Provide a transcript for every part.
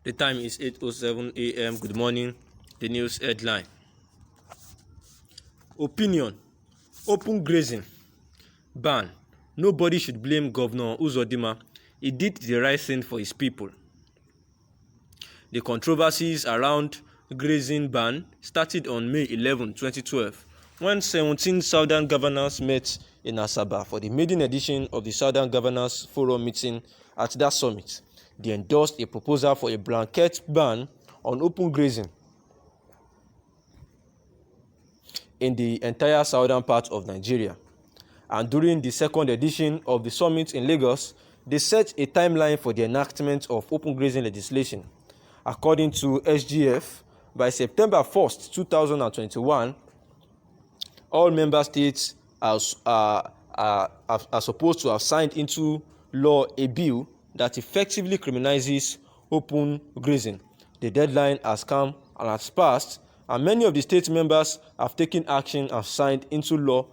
The time is 8:07 a.m. Good morning. The news headline. Opinion. Open grazing. Ban. Nobody should blame Governor Uzodinma. He did the right thing for his people. The controversies around grazing ban started on May 11, 2012, when 17 Southern governors met in Asaba for the maiden edition of the Southern Governors Forum meeting. At that summit, they endorsed a proposal for a blanket ban on open grazing in the entire southern part of Nigeria. And during the second edition of the summit in Lagos, they set a timeline for the enactment of open grazing legislation. According to SGF, by September 1st, 2021, all member states are supposed to have signed into law a bill that effectively criminalizes open grazing. The deadline has come and has passed, and many of the state members have taken action and signed into law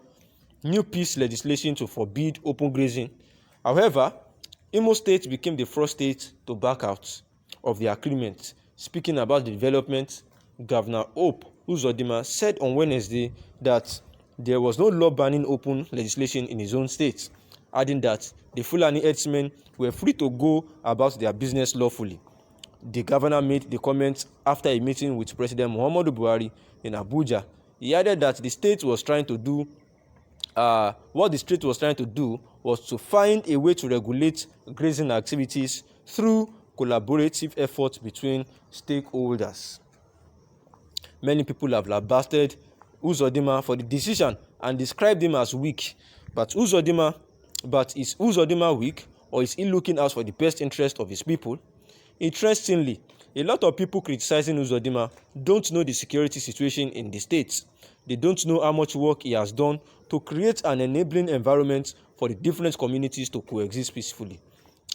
new piece legislation to forbid open grazing. However, Imo State became the first state to back out of the agreement. Speaking about the development, Governor Uzodinma said on Wednesday that there was no law banning open legislation in his own state, adding that the Fulani herdsmen were free to go about their business lawfully. The governor made the comments after a meeting with President Muhammadu Buhari in Abuja. He added that the state was trying to do what the state was trying to do was to find a way to regulate grazing activities through collaborative efforts between stakeholders. Many people have lambasted Uzodinma for the decision and described him as weak. But is Uzodinma weak, or is he looking out for the best interest of his people? Interestingly, a lot of people criticizing Uzodinma don't know the security situation in the state. They don't know how much work he has done to create an enabling environment for the different communities to coexist peacefully.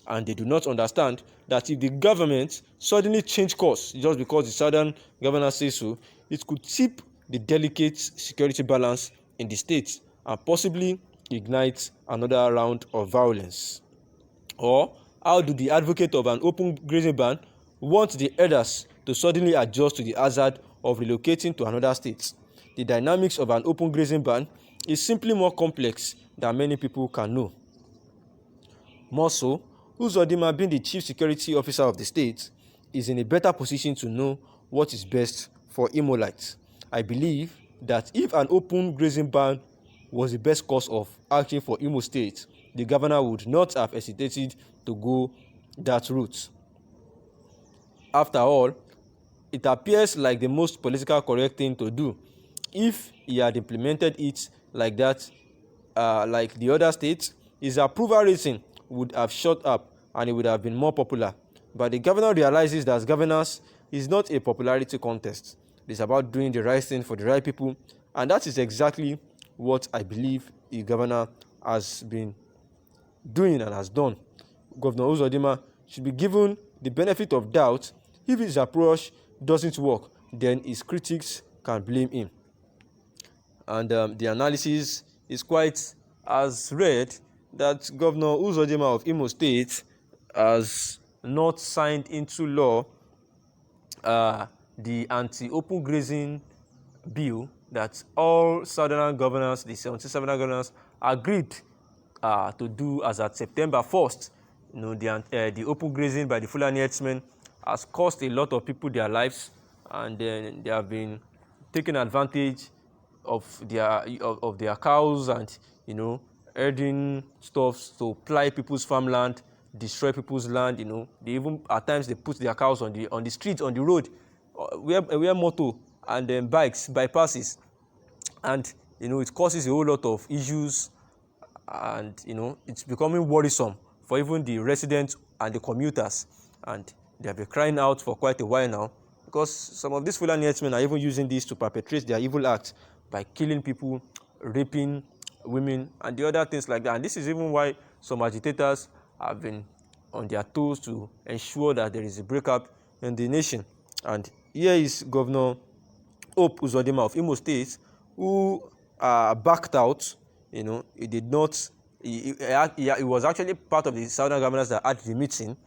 And they do not understand that if the government suddenly change course just because the southern governor says so, it could tip the delicate security balance in the state and possibly ignite another round of violence. Or how do the advocate of an open grazing ban want the herders to suddenly adjust to the hazard of relocating to another state? The dynamics of an open grazing ban is simply more complex than many people can know. More so, Uzodinma, being the chief security officer of the state, is in a better position to know what is best for Imolites. I believe that if an open grazing ban was the best course of action for Imo State, the governor would not have hesitated to go that route. After all, it appears like the most politically correct thing to do. If he had implemented it like that, like the other states, his approval rating would have shot up and he would have been more popular. But the governor realizes that governance is not a popularity contest. It's about doing the right thing for the right people, and that is exactly what I believe the governor has been doing and has done. Governor Uzodinma should be given the benefit of doubt. If his approach doesn't work, then his critics can blame him. And the analysis is quite as read that Governor Uzodinma of Imo State has not signed into law the anti-open grazing bill that all southern governors, the 17 southern governors, agreed to do as at September 1st. The open grazing by the Fulani herdsmen has cost a lot of people their lives, and then they have been taking advantage of their cows and herding stuff to ply people's farmland, destroy people's land. They even at times they put their cows on the street, on the road, where motor and then bikes bypasses, and it causes a whole lot of issues, and it's becoming worrisome for even the residents and the commuters, and they have been crying out for quite a while now, because some of these Fulani herdsmen are even using this to perpetrate their evil acts by killing people, raping women, and the other things like that. And this is even why some agitators have been on their toes to ensure that there is a breakup in the nation. And here is Governor Uzodinma of Imo State, who backed out. He did not. He was actually part of the southern governors that had the meeting,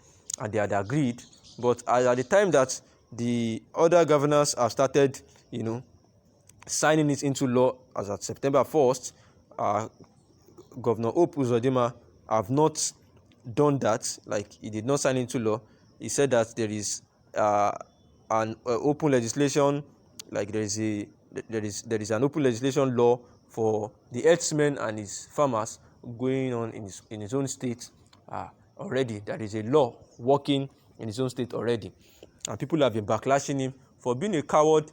and they had agreed, But at the time that the other governors have started, signing it into law as at September 1st, Governor Hope Uzodinma have not done that. Like, he did not sign into law. He said that there is an open legislation, like there is an open legislation law for the herdsmen and his farmers going on in his own state already. There is a law working in his own state already, and people have been backlashing him for being a coward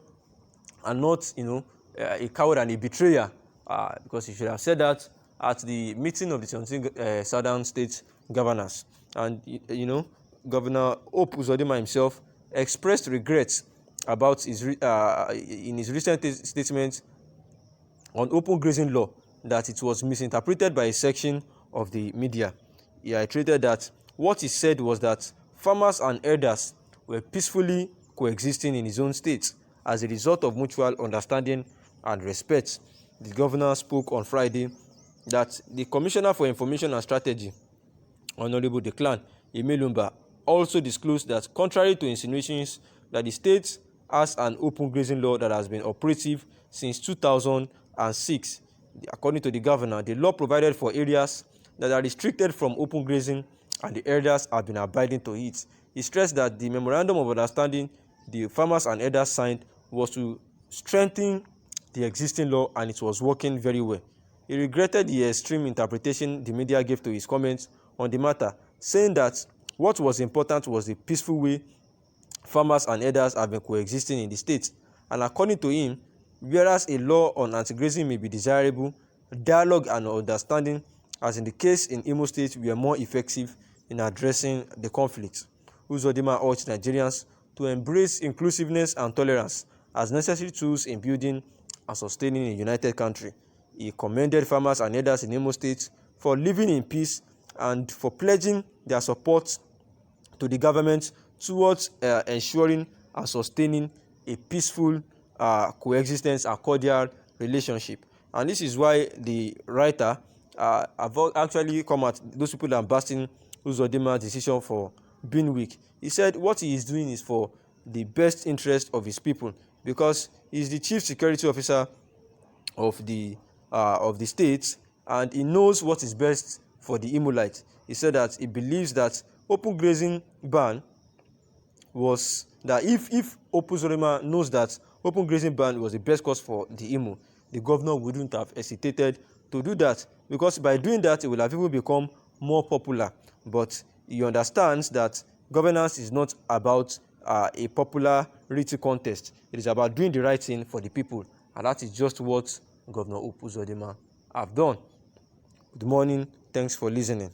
and not, a coward and a betrayer, because he should have said that at the meeting of the 17 southern state governors. And Governor Hope Uzodinma himself expressed regrets about in his recent statement on open grazing law, that it was misinterpreted by a section of the media. He iterated that what he said was that farmers and herders were peacefully coexisting in his own state as a result of mutual understanding and respect. The governor spoke on Friday that the Commissioner for Information and Strategy, Honorable Declan Emelumba, also disclosed that contrary to insinuations that the state has an open grazing law that has been operative since 2006, according to the governor, the law provided for areas that are restricted from open grazing and the herders have been abiding to it. He stressed that the memorandum of understanding the farmers and herders signed was to strengthen the existing law, and it was working very well. He regretted the extreme interpretation the media gave to his comments on the matter, saying that what was important was the peaceful way farmers and herders have been coexisting in the state. And according to him, whereas a law on anti-grazing may be desirable, dialogue and understanding, as in the case in Imo State, were more effective in addressing the conflict. Uzodinma urged Nigerians to embrace inclusiveness and tolerance as necessary tools in building and sustaining a united country. He commended farmers and herders in Imo State for living in peace and for pledging their support to the government towards ensuring and sustaining a peaceful coexistence and cordial relationship. And this is why the writer have actually come at those people that are basting Uzodinma's decision for being weak. He said what he is doing is for the best interest of his people, because he is the chief security officer of the state, and he knows what is best for the Imolite. He said that he believes that open grazing ban was that if Uzodinma knows that open grazing ban was the best course for the Imo, the governor wouldn't have hesitated to do that, because by doing that it will have even become more popular. But he understands that governance is not about a popularity contest. It is about doing the right thing for the people, and that is just what Governor Uzodinma have done. Good morning. Thanks for listening.